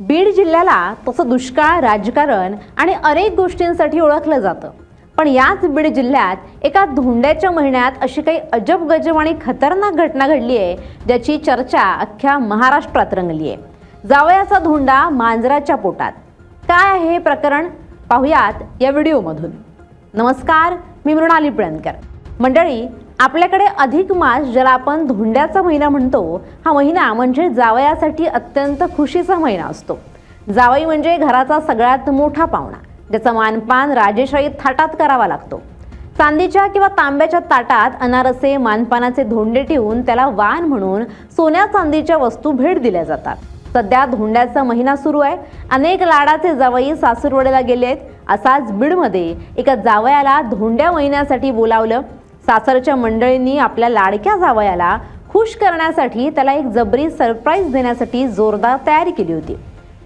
बीड जिल्ह्याला तसं दुष्काळ, राजकारण आणि अनेक गोष्टींसाठी ओळखलं जातं. पण याच बीड जिल्ह्यात एका धोंड्याच्या महिन्यात अशी काही अजब गजब आणि खतरनाक घटना घडली आहे, ज्याची चर्चा अख्ख्या महाराष्ट्रात रंगली आहे. जावयाचा धोंडा मांजराच्या पोटात. काय आहे हे प्रकरण, पाहुयात या व्हिडिओमधून. नमस्कार, मी मृणाली पिळणकर. मंडळी, आपल्याकडे अधिक मास, ज्याला आपण धोंड्याचा महिना म्हणतो, हा महिना म्हणजे जावयासाठी अत्यंत खुशीचा महिना असतो. जावई म्हणजे घराचा सगळ्यात मोठा पाहुणा, ज्याचा मानपान राजेशाही थाटात करावा लागतो. चांदीच्या किंवा तांब्याच्या ताटात अनारसे, मानपानाचे धोंडे ठेवून त्याला वाण म्हणून सोन्या चांदीच्या वस्तू भेट दिल्या जातात. सध्या धोंड्याचा महिना सुरू आहे. अनेक लाडाचे जावई सासूरवाडीला गेलेत. असाच बीडमध्ये एका जावयाला धोंड्या महिन्यासाठी बोलावलं. सासरच्या मंडळींनी आपल्या लाडक्या जावयाला खुश करण्यासाठी त्याला एक जबरी सरप्राईज देण्यासाठी जोरदार तयारी केली होती.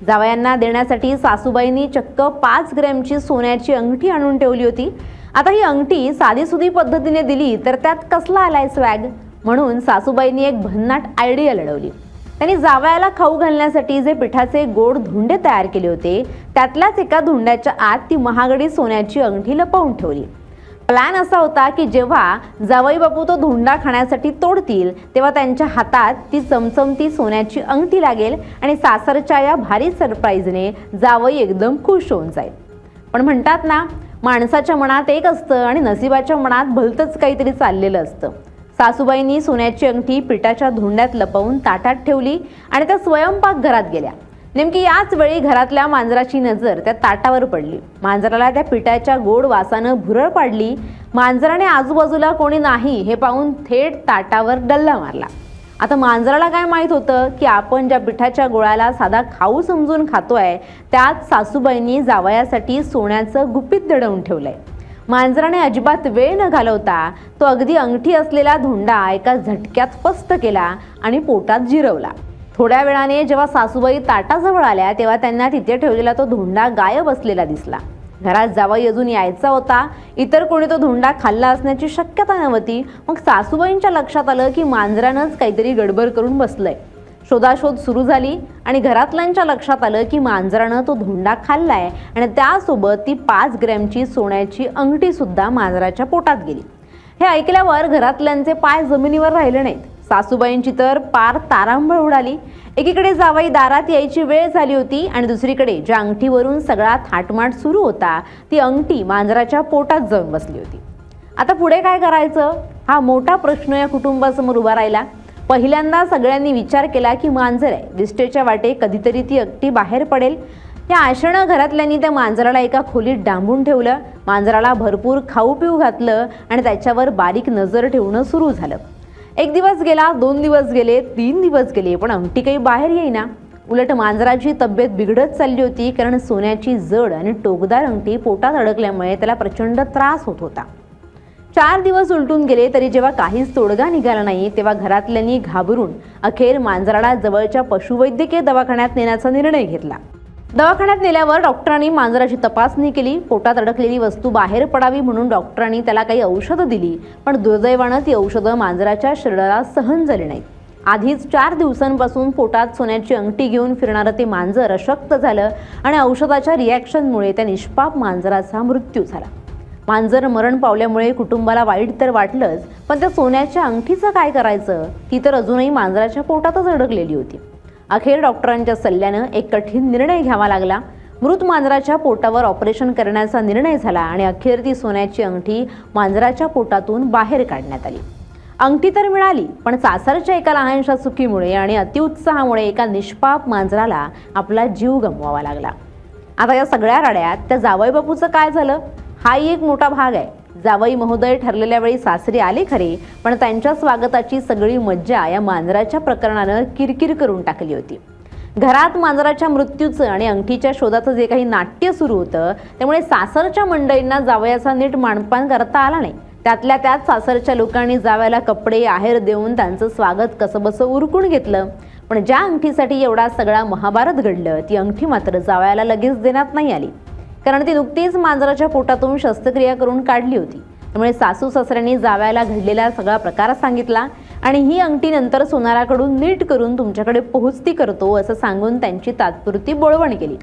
जावयांना देण्यासाठी सासूबाईंनी चक्क 5 ग्रॅमची सोन्याची अंगठी आणून ठेवली होती. आता ही अंगठी साधीसुधी पद्धतीने दिली तर त्यात कसला आलाय स्वॅग, म्हणून सासूबाईंनी एक भन्नाट आयडिया लढवली. त्यांनी जावयाला खाऊ घालण्यासाठी जे पिठाचे गोड धोंडे तयार केले होते, त्यातल्याच एका धोंड्याच्या आत ती महागडी सोन्याची अंगठी लपवून ठेवली. प्लॅन असा होता की जेव्हा जावई बापू तो धोंडा खाण्यासाठी तोडतील, तेव्हा त्यांच्या हातात ती चमचमती सोन्याची अंगठी लागेल आणि सासरच्या या भारी सरप्राईजने जावई एकदम खुश होऊन जाईल. पण म्हणतात ना, माणसाच्या मनात एक असतं आणि नशिबाच्या मनात भलतंच काहीतरी चाललेलं असतं. सासूबाईंनी सोन्याची अंगठी पिठाच्या धोंड्यात लपवून ताटात ठेवली आणि त्या स्वयंपाकघरात गेल्या. नेमकी याच वेळी घरातल्या मांजराची नजर त्या ताटावर पडली. मांजराला त्या पिठाच्या गोड वासानं भुरळ पाडली. मांजराने आजूबाजूला कोणी नाही हे पाहून थेट ताटावर डल्ला मारला. आता मांजराला काय माहीत होतं की आपण ज्या पिठाच्या गोळ्याला साधा खाऊ समजून खातोय, त्यात सासूबाईंनी जावयासाठी सोन्याचं गुपित दडवून ठेवलंय. मांजराने अजिबात वेळ न घालवता तो अगदी अंगठी असलेला धोंडा एका झटक्यात फस्त केला आणि पोटात जिरवला. थोड्या वेळाने जेव्हा सासूबाई ताटाजवळ आल्या, तेव्हा त्यांना तिथे ठेवलेला तो धोंडा गायब असलेला दिसला. घरात जावई अजून यायचा होता. इतर कोणी तो धोंडा खाल्ला असण्याची शक्यता नव्हती. मग सासूबाईंच्या लक्षात आलं की मांजरानंच काहीतरी गडबड करून बसलंय. शोधाशोध सुरू झाली आणि घरातल्यांच्या लक्षात आलं की मांजरानं तो धोंडा खाल्लाय आणि त्यासोबत ती 5 ग्रॅमची सोन्याची अंगठी सुद्धा मांजराच्या पोटात गेली. हे ऐकल्यावर घरातल्यांचे पाय जमिनीवर राहिले नाहीत. सासूबाईंची तर पार तारांबळ उडाली. एकीकडे जावई दारात यायची वेळ झाली होती आणि दुसरीकडे ज्या अंगठीवरून सगळा थाटमाट सुरू होता, ती अंगठी मांजराच्या पोटात जाऊन बसली होती. आता पुढे काय करायचं, हा मोठा प्रश्न या कुटुंबासमोर उभा राहिला. पहिल्यांदा सगळ्यांनी विचार केला की मांजर आहे, विष्टेच्या वाटे कधीतरी ती एकटी बाहेर पडेल. या आशेनं घरातल्यांनी त्या मांजराला एका खोलीत डांबून ठेवलं. मांजराला भरपूर खाऊ पिऊ घातलं आणि त्याच्यावर बारीक नजर ठेवणं सुरू झालं. 1 दिवस गेला, 2 दिवस गेले, 3 दिवस गेले, पण अंगठी काही बाहेर येईना. उलट मांजराची तब्येत बिघडत चालली होती, कारण सोन्याची जड आणि टोकदार अंगठी पोटात अडकल्यामुळे त्याला प्रचंड त्रास होत होता. 4 दिवस उलटून गेले तरी जेव्हा काहीच तोडगा निघाला नाही, तेव्हा घरातल्यांनी घाबरून अखेर मांजराला जवळच्या पशुवैद्यकीय दवाखान्यात नेण्याचा निर्णय घेतला. दवाखान्यात नेल्यावर डॉक्टरांनी मांजराची तपासणी केली. पोटात अडकलेली वस्तू बाहेर पडावी म्हणून डॉक्टरांनी त्याला काही औषधं दिली, पण दुर्दैवानं ती औषधं मांजराच्या शरीराला सहन झाली नाहीत. आधीच 4 दिवसांपासून पोटात सोन्याची अंगठी घेऊन फिरणारं ते मांजर अशक्त झालं आणि औषधाच्या रिॲक्शनमुळे त्या निष्पाप मांजराचा मृत्यू झाला. मांजर मरण पावल्यामुळे कुटुंबाला वाईट तर वाटलंच, पण त्या सोन्याच्या अंगठीचं काय करायचं, ती तर अजूनही मांजराच्या पोटातच अडकलेली होती. अखेर डॉक्टरांच्या सल्ल्यानं एक कठीण निर्णय घ्यावा लागला. मृत मांजराच्या पोटावर ऑपरेशन करण्याचा निर्णय झाला आणि अखेर ती सोन्याची अंगठी मांजराच्या पोटातून बाहेर काढण्यात आली. अंगठी तर मिळाली, पण सासरच्या एका लहानशा चुकीमुळे आणि अतिउत्साहामुळे एका निष्पाप मांजराला आपला जीव गमवावा लागला. आता या सगळ्या राड्यात त्या जावई बापूचं काय झालं, हाही एक मोठा भाग आहे. जावई महोदय ठरलेल्या वेळी सासरी आले खरे, पण त्यांच्या स्वागताची सगळी मज्जा या मांजराच्या प्रकरणानं किरकिर करून टाकली होती. घरात मांजराच्या मृत्यूचं आणि अंगठीच्या शोधाचं जे काही नाट्य सुरू होतं, त्यामुळे सासरच्या मंडळींना जावयाचा नीट मानपान करता आला नाही. त्यातल्या त्यात सासरच्या लोकांनी जावयाला कपडे आहेर देऊन त्यांचं स्वागत कसंबसं उरकून घेतलं. पण ज्या अंगठीसाठी एवढा सगळा महाभारत घडलं, ती अंगठी मात्र जावयाला लगेच देण्यात नाही आली, कारण ती नुकतीच मांजराच्या पोटातून शस्त्रक्रिया करून काढली होती. त्यामुळे सासू सासऱ्यांनी जावयाला घडलेला सगळा प्रकार सांगितला आणि ही अंगठी नंतर सोनाराकडून नीट करून तुमच्याकडे पोहोचती करतो असं सांगून त्यांची तात्पुरती बोळवण केली.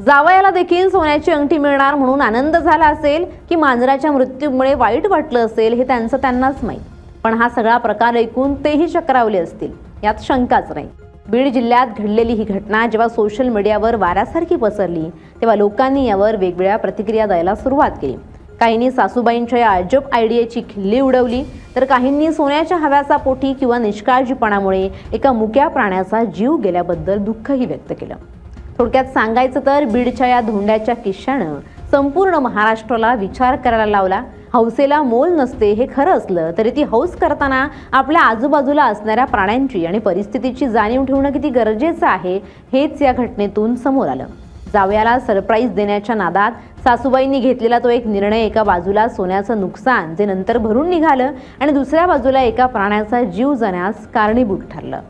जावयाला देखील सोन्याची अंगठी मिळणार म्हणून आनंद झाला असेल की मांजराच्या मृत्यूमुळे वाईट वाटलं असेल हे त्यांनाच माहीत. पण हा सगळा प्रकार ऐकून तेही चक्रावले असतील यात शंकाच नाही. बीड जिल्ह्यात घडलेली ही घटना जेव्हा सोशल मीडियावर वाऱ्यासारखी पसरली तेव्हा लोकांनी यावर वेगवेगळ्या प्रतिक्रिया द्यायला सुरुवात केली. काहींनी सासूबाईंच्या या अजब आयडियाची खिल्ली उडवली तर काहींनी सोन्याच्या हव्यासा पोटी किंवा निष्काळजीपणामुळे एका मुक्या प्राण्याचा जीव गेल्याबद्दल दुःखही व्यक्त केलं. थोडक्यात सांगायचं तर बीडच्या या धोंड्याच्या किस्स्यानं संपूर्ण महाराष्ट्राला विचार करायला लावला. हौसेला मोल नसते हे खरं असलं तरी ती हौस करताना आपल्या आजूबाजूला असणाऱ्या प्राण्यांची आणि परिस्थितीची जाणीव ठेवणं किती गरजेचं आहे हेच या घटनेतून समोर आलं. जावयाला सरप्राईज देण्याच्या नादात सासूबाईंनी घेतलेला तो एक निर्णय एका बाजूला सोन्याचं नुकसान जे नंतर भरून निघालं आणि दुसऱ्या बाजूला एका प्राण्याचा जीव जाण्यास कारणीभूत ठरलं.